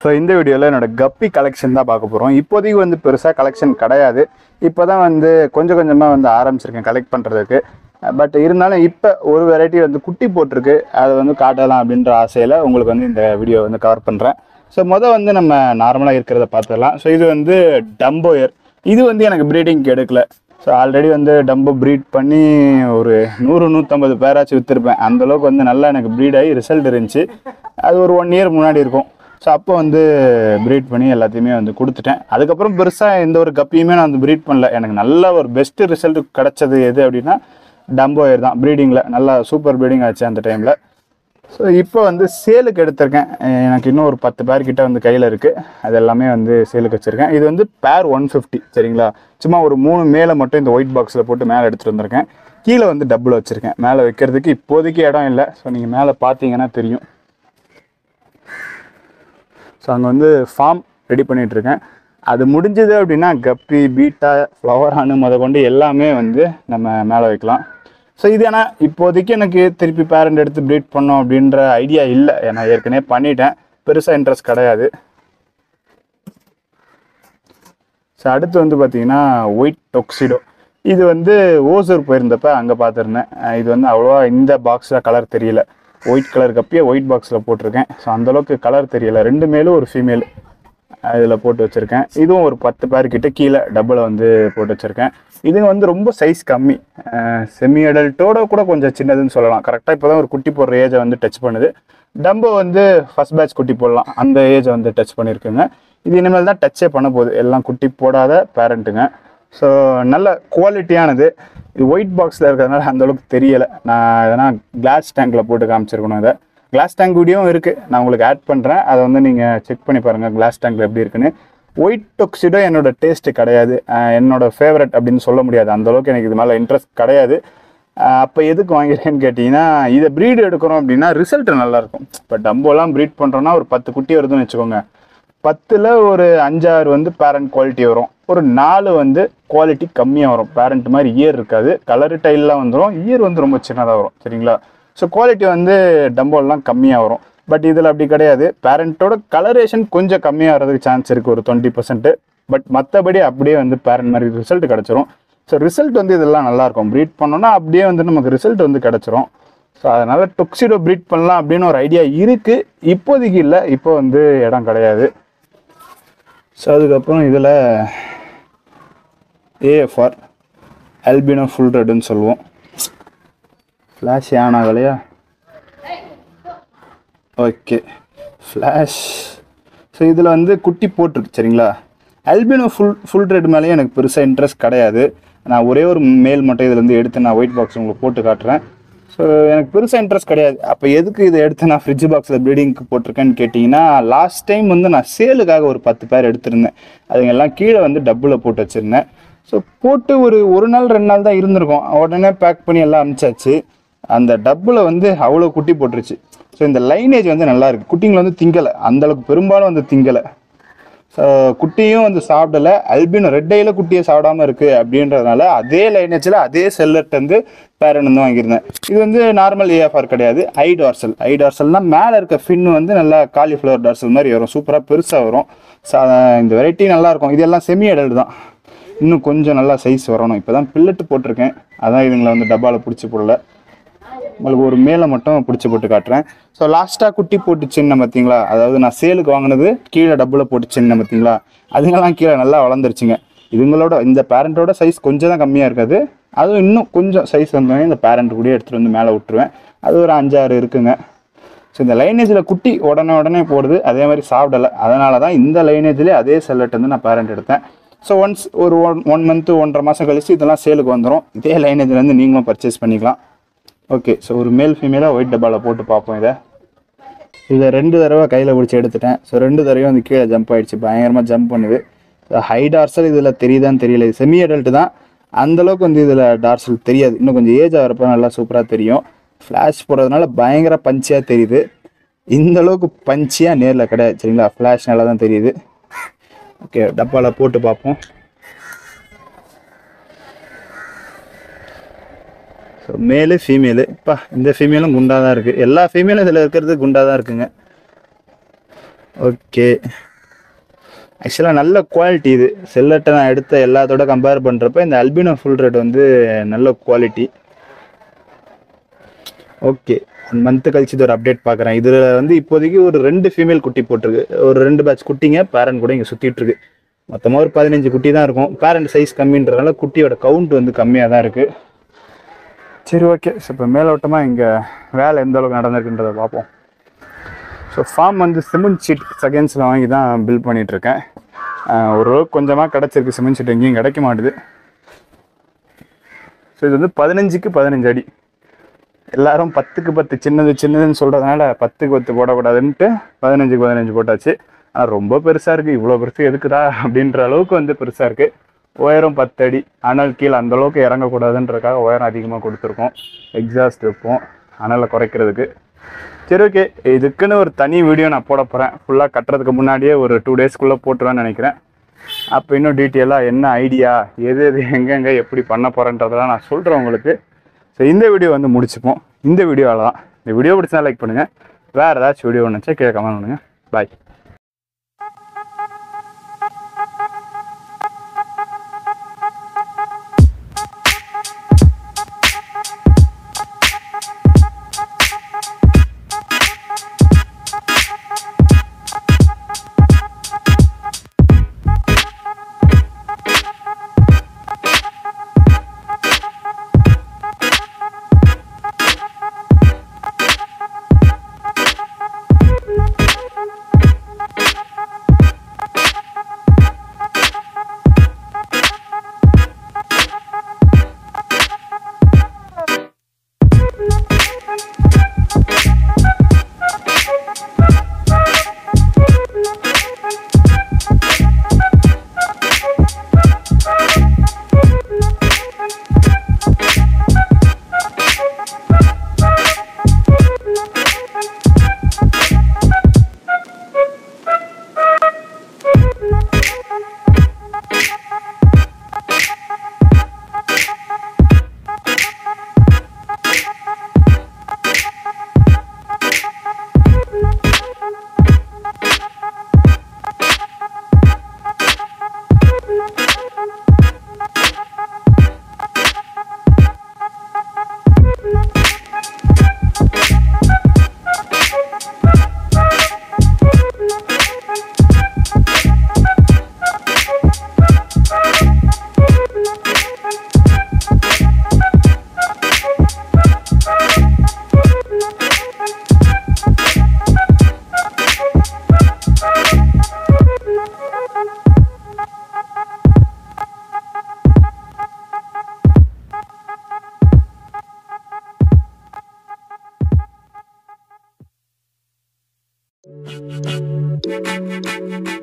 So இந்த வீடியோவில் என்னோட கப்பி கலெக்ஷன் தான் பார்க்க போகிறோம். இப்போதைக்கு வந்து பெருசாக கலெக்ஷன் கிடையாது. இப்போ தான் வந்து கொஞ்சம் கொஞ்சமாக வந்து ஆரம்பிச்சிருக்கேன் கலெக்ட் பண்ணுறதுக்கு. பட் இருந்தாலும் இப்போ ஒரு வெரைட்டி வந்து குட்டி போட்டிருக்கு, அதை வந்து காட்டலாம் அப்படின்ற ஆசையில் உங்களுக்கு வந்து இந்த வீடியோ வந்து கவர் பண்ணுறேன். ஸோ வந்து நம்ம நார்மலாக இருக்கிறத பார்த்துடலாம். ஸோ இது வந்து டம்போயர். இது வந்து எனக்கு ப்ரீடிங்க்கு எடுக்கல. ஸோ ஆல்ரெடி வந்து டம்போ ப்ரீட் பண்ணி ஒரு 100-150 பேராச்சும் விற்றுருப்பேன். அந்தளவுக்கு வந்து நல்லா எனக்கு ப்ரீட் ஆகி ரிசல்ட் இருந்துச்சு. அது ஒரு 1 இயர் முன்னாடி இருக்கும். ஸோ அப்போ வந்து ப்ரீட் பண்ணி எல்லாத்தையுமே வந்து கொடுத்துட்டேன். அதுக்கப்புறம் பெருசாக எந்த ஒரு கப்பியுமே நான் வந்து ப்ரீட் பண்ணல. எனக்கு நல்ல ஒரு பெஸ்ட்டு ரிசல்ட் கிடச்சது எது அப்படின்னா டம்போயர் தான். ப்ரீடிங்கில் நல்லா சூப்பர் ப்ரீடிங் ஆச்சு அந்த டைமில். ஸோ இப்போ வந்து சேலுக்கு எடுத்திருக்கேன். எனக்கு இன்னும் ஒரு 10 பேர் கிட்ட வந்து கையில் இருக்குது. அது எல்லாமே வந்து சேலுக்கு வச்சுருக்கேன். இது வந்து பேர் 150 சரிங்களா. சும்மா ஒரு 3 மேலே மட்டும் இந்த ஒயிட் பாக்ஸில் போட்டு மேலே எடுத்துகிட்டு வந்திருக்கேன். கீழே வந்து டபுள் வச்சுருக்கேன். மேலே வைக்கிறதுக்கு இப்போதைக்கு இடம் இல்லை. ஸோ நீங்கள் மேலே பார்த்தீங்கன்னா தெரியும். ஸோ அங்கே வந்து ஃபார்ம் ரெடி பண்ணிகிட்ருக்கேன். அது முடிஞ்சது அப்படின்னா கப்பி, பீட்டா, ஃப்ளவர் ஹானு கொண்டு எல்லாமே வந்து நம்ம மேலே வைக்கலாம். ஸோ இது ஏன்னா இப்போதைக்கு எனக்கு திருப்பி பேரண்ட் எடுத்து ப்ரீட் பண்ணோம் அப்படின்ற ஐடியா இல்லை. ஏன்னா ஏற்கனவே பண்ணிட்டேன், பெருசாக இன்ட்ரெஸ்ட் கிடையாது. ஸோ அடுத்து வந்து பார்த்திங்கன்னா ஒயிட் டொக்சிடோ. இது வந்து ஓசூர் போயிருந்தப்ப அங்கே பார்த்துருந்தேன். இது வந்து அவ்வளோவா இந்த பாக்ஸில் கலர் தெரியல. ஒயிட் கலர் கப்பியே ஒயிட் பாக்ஸில் போட்டிருக்கேன். ஸோ அந்தளவுக்கு கலர் தெரியல. 2 மேலும் ஒரு ஃபீமேல் இதில் போட்டு வச்சுருக்கேன். இதுவும் ஒரு 10 பேர்கிட்ட கீழே டபுளை வந்து போட்டு வச்சுருக்கேன். இதுங்க வந்து ரொம்ப சைஸ் கம்மி, செமி அடல்ட்டோட கூட கொஞ்சம் சின்னதுன்னு சொல்லலாம். கரெக்டாக இப்போ தான் ஒரு குட்டி போடுற ஏஜை வந்து டச் பண்ணுது. டம்போ வந்து ஃபஸ்ட் பேட்ச் குட்டி போடலாம், அந்த ஏஜை வந்து டச் பண்ணியிருக்குங்க. இது இனிமேல் தான் டச்சே பண்ண போகுது. எல்லாம் குட்டி போடாத பேரண்ட்டுங்க. ஸோ நல்ல குவாலிட்டியானது. இது ஒயிட் பாக்ஸில் இருக்கிறதுனால அந்தளவுக்கு தெரியலை. நான் எதனா கிளாஸ் டேங்கில் போட்டு காமிச்சிருக்கணும். இதை கிளாஸ் டேங்க் வீடியோவும் இருக்குது, நான் உங்களுக்கு ஆட் பண்ணுறேன். அதை வந்து நீங்கள் செக் பண்ணி பாருங்கள் கிளாஸ் டேங்கில் எப்படி இருக்குன்னு. ஒயிட் டொக்சிடோ என்னோட டேஸ்ட்டு கிடையாது, என்னோட ஃபேவரட் அப்படின்னு சொல்ல முடியாது. அந்தளவுக்கு எனக்கு இது மேலே இன்ட்ரெஸ்ட் கிடையாது. அப்போ எதுக்கு வாங்கிறேன்னு கேட்டிங்கன்னா, இதை ப்ரீடு எடுக்கிறோம் அப்படின்னா ரிசல்ட்டு நல்லாயிருக்கும். இப்போ டம்போலாம் ப்ரீட் பண்ணுறோன்னா ஒரு 10 குட்டி வருதுன்னு வச்சுக்கோங்க. 10ல் ஒரு 5-6 வந்து பேரண்ட் குவாலிட்டி வரும், ஒரு 4 வந்து குவாலிட்டி கம்மியாக வரும். பேரண்ட் மாதிரி இயர் இருக்காது, கலரு டைல்லாம் வந்துடும், இயர் வந்து ரொம்ப சின்னதாக வரும் சரிங்களா. ஸோ குவாலிட்டி வந்து டம்போலாம் கம்மியாக வரும். பட் இதில் அப்படி கிடையாது. பேரண்ட்டோட கலரேஷன் கொஞ்சம் கம்மியாக வரதுக்கு சான்ஸ் இருக்குது, ஒரு 20%. பட் மற்றபடி அப்படியே வந்து பேரண்ட் மாதிரி ரிசல்ட் கிடச்சிரும். ஸோ ரிசல்ட் வந்து இதெல்லாம் நல்லாயிருக்கும். ப்ரீட் பண்ணோன்னா அப்படியே வந்து நமக்கு ரிசல்ட் வந்து கிடச்சிரும். ஸோ அதனால் டொக்சிடோ ப்ரீட் பண்ணலாம் அப்படின்னு ஒரு ஐடியா இருக்குது. இப்போதைக்கு இல்லை, இப்போ வந்து இடம் கிடையாது. ஸோ அதுக்கப்புறம் இதில் ஏஎஃப்ஆர் ஆல்பினோ ஃபுல் ரெட்டுன்னு சொல்லுவோம். ஃப்ளாஷ் ஆன் ஆகலையா? Okay, flash. ஸோ இதில் வந்து குட்டி போட்டிருக்கு சரிங்களா. ஆல்பினோ ஃபுல் ரெட் மேலேயும் எனக்கு பெருசாக இன்ட்ரெஸ்ட் கிடையாது. நான் ஒரே ஒரு மேல் மட்டும் இதில் வந்து எடுத்து நான் ஒயிட் பாக்ஸ் உங்களுக்கு போட்டு காட்டுறேன். ஸோ எனக்கு பெருசாக இன்ட்ரெஸ்ட் கிடையாது. அப்போ எதுக்கு இதை எடுத்து நான் ஃப்ரிட்ஜ் பாக்ஸில் ப்ரீடிங்க்கு போட்டிருக்கேன்னு கேட்டிங்கன்னா, லாஸ்ட் டைம் வந்து நான் சேலுக்காக ஒரு 10 பேர் எடுத்திருந்தேன். அதுங்கெல்லாம் கீழே வந்து டப்பில் போட்டு வச்சுருந்தேன். ஸோ போட்டு ஒரு நாள் 2 நாள் தான் இருந்திருக்கும். உடனே பேக் பண்ணி எல்லாம் அனுப்பிச்சாச்சு. அந்த டப்பில் வந்து அவ்வளோ குட்டி போட்டுருச்சு. ஸோ இந்த லைனேஜ் வந்து நல்லாயிருக்கு. குட்டிங்களை வந்து திங்கலை, அந்தளவுக்கு பெரும்பாலும் வந்து திங்கலை. ஸோ குட்டியும் வந்து சாப்பிடலை. ஆல்பினோ ரெட் ஐயில் குட்டியை சாப்பிடாமல் இருக்குது அப்படின்றதுனால அதே லைனேஜில் அதே செல்லர்ட்டு வந்து பேரண்ட் வந்து வாங்கியிருந்தேன். இது வந்து நார்மல் ஏஎஃப்ஆர் கிடையாது, ஐ டார்சல்னால் மேலே இருக்க ஃபின்னு வந்து நல்லா காலிஃப்ளவர் டார்சல் மாதிரி வரும், சூப்பராக பெருசாக வரும். ஸோ இந்த வெரைட்டி நல்லாயிருக்கும். இதெல்லாம் செமி அடல்ட் தான், இன்னும் கொஞ்சம் நல்லா சைஸ் வரணும். இப்போ தான் பில்லட்டு போட்டிருக்கேன், அதான் இவங்களை வந்து டப்பாவில் பிடிச்சி போடல. உங்களுக்கு ஒரு மேலே மட்டும் பிடிச்சி போட்டு காட்டுறேன். ஸோ லாஸ்ட்டாக குட்டி போட்டு சின்ன பார்த்தீங்களா, அதாவது நான் சேலுக்கு வாங்கினது கீழே டப்பில் போட்டு சின்ன பார்த்தீங்களா, அதுங்கெல்லாம் கீழே நல்லா வளர்ந்துருச்சுங்க. இதுங்களோட இந்த பேரண்ட்டோட சைஸ் கொஞ்சம் தான் கம்மியாக இருக்காது. அதுவும் இன்னும் கொஞ்சம் சைஸ் வந்தோடனே இந்த பேரண்ட் கூட எடுத்துகிட்டு வந்து மேலே விட்டுருவேன். அது ஒரு 5-6 இருக்குங்க. ஸோ இந்த லைனேஜில் குட்டி உடனே போடுது, அதே மாதிரி சாப்பிடலை. அதனால தான் இந்த லைனேஜ்லேயே அதே செல்லட்டு வந்து நான் பேரண்ட் எடுத்தேன். ஸோ ஒன்ஸ் ஒரு 1 மந்த்து 1.5 மாதம் கழிச்சு இதெல்லாம் சேலுக்கு வந்துடும். இதே லைனேஜ்லேருந்து நீங்களும் பர்ச்சேஸ் பண்ணிக்கலாம். ஓகே, ஸோ ஒரு மேல் ஃபீமேலாக ஒயிட் டப்பாவில் போட்டு பார்ப்போம். இதை 2 தடவை கையில் பிடிச்சி எடுத்துட்டேன். ஸோ 2 தடவையும் வந்து கீழே ஜம்ப் ஆகிடுச்சு, பயங்கரமாக ஜம்ப் பண்ணுது. ஸோ ஹை டார்சல் இதில் தெரியுதான்னு தெரியல, இது செமி அடல்ட்டு தான், அந்தளவுக்கு வந்து இதில் டார்சல் தெரியாது. இன்னும் கொஞ்சம் ஏஜ் ஆகிறப்ப நல்லா சூப்பராக தெரியும். ஃப்ளாஷ் போடுறதுனால பயங்கர பஞ்சியாக தெரியுது. இந்தளவுக்கு பஞ்சியாக நேரில் கிடையாது சரிங்களா, ஃப்ளாஷ் நல்லா தான் தெரியுது. ஓகே, டப்பாவில் போட்டு பார்ப்போம். ஸோ மேலு ஃபீமேலு, இப்போ இந்த ஃபீமேலும் குண்டாக தான் இருக்குது. எல்லா ஃபீமேலும் இதில் இருக்கிறது குண்டாக தான் இருக்குங்க. ஓகே, ஆக்சுவலாக நல்ல குவாலிட்டி இது. செல்லட்டை நான் எடுத்த எல்லாத்தோட கம்பேர் பண்ணுறப்ப இந்த அல்பினோ ஃபுல் ரெட் வந்து நல்ல குவாலிட்டி. ஓகே, 1 மந்த்து கழிச்சு இது ஒரு அப்டேட் பார்க்குறேன். இதில் வந்து இப்போதைக்கு ஒரு 2 ஃபீமேல் குட்டி போட்டிருக்கு. ஒரு 2 பேட்ச் குட்டிங்க பேரண்ட் கூட இங்கே சுற்றிட்டு இருக்கு. மொத்தமாக ஒரு 15 குட்டி தான் இருக்கும். பேரண்ட் சைஸ் கம்மின்றதுனால குட்டியோட கவுண்ட் வந்து கம்மியாக தான் இருக்குது. சரி, ஓகே. ஸோ இப்போ மேலோட்டமாக இங்கே வேலை எந்த அளவுக்கு நடந்திருக்குன்றதை பார்ப்போம். ஸோ ஃபார்ம் வந்து சிமெண்ட் ஷீட் செகண்ட்ஸில் வாங்கி தான் பில்ட் பண்ணிகிட்ருக்கேன். ஓரளவுக்கு கொஞ்சமாக கிடச்சிருக்கு. சிமெண்ட் ஷீட் எங்கேயும் கிடைக்க மாட்டுது. ஸோ இது வந்து 15க்கு 15 அடி. எல்லாரும் 10க்கு 10 சின்னதுன்னு சொல்கிறதுனால 10க்கு 10 போடக்கூடாதுன்ட்டு 15க்கு 15 போட்டாச்சு. ஆனால் ரொம்ப பெருசாக இருக்குது. இவ்வளோ பெருசு எதுக்குதா அப்படின்ற அளவுக்கு வந்து பெருசாக இருக்குது. உயரம் 10 அடி. அனல் கீழே அந்தளவுக்கு இறங்கக்கூடாதுன்றதுக்காக உயரம் அதிகமாக கொடுத்துருக்கோம். எக்ஸாஸ்ட் வைப்போம் அனலை குறைக்கிறதுக்கு. சரி, ஓகே. இதுக்குன்னு ஒரு தனி வீடியோ நான் போட போகிறேன். ஃபுல்லாக கட்டுறதுக்கு முன்னாடியே ஒரு 2 டேஸ்க்குள்ளே போட்டுருவேன்னு நினைக்கிறேன். அப்போ இன்னும் டீட்டெயிலாக என்ன ஐடியா, எது எங்கெங்கே எப்படி பண்ண போகிறேன்றதெல்லாம் நான் சொல்கிறேன் உங்களுக்கு. ஸோ இந்த வீடியோ வந்து முடிச்சுப்போம். இந்த வீடியோவில் தான். இந்த வீடியோ பிடிச்சா லைக் பண்ணுங்கள். வேறு ஏதாச்சும் வீடியோ ஒன்றுச்சா கீழே கமெண்ட் பண்ணுங்கள். பாய். Thank you.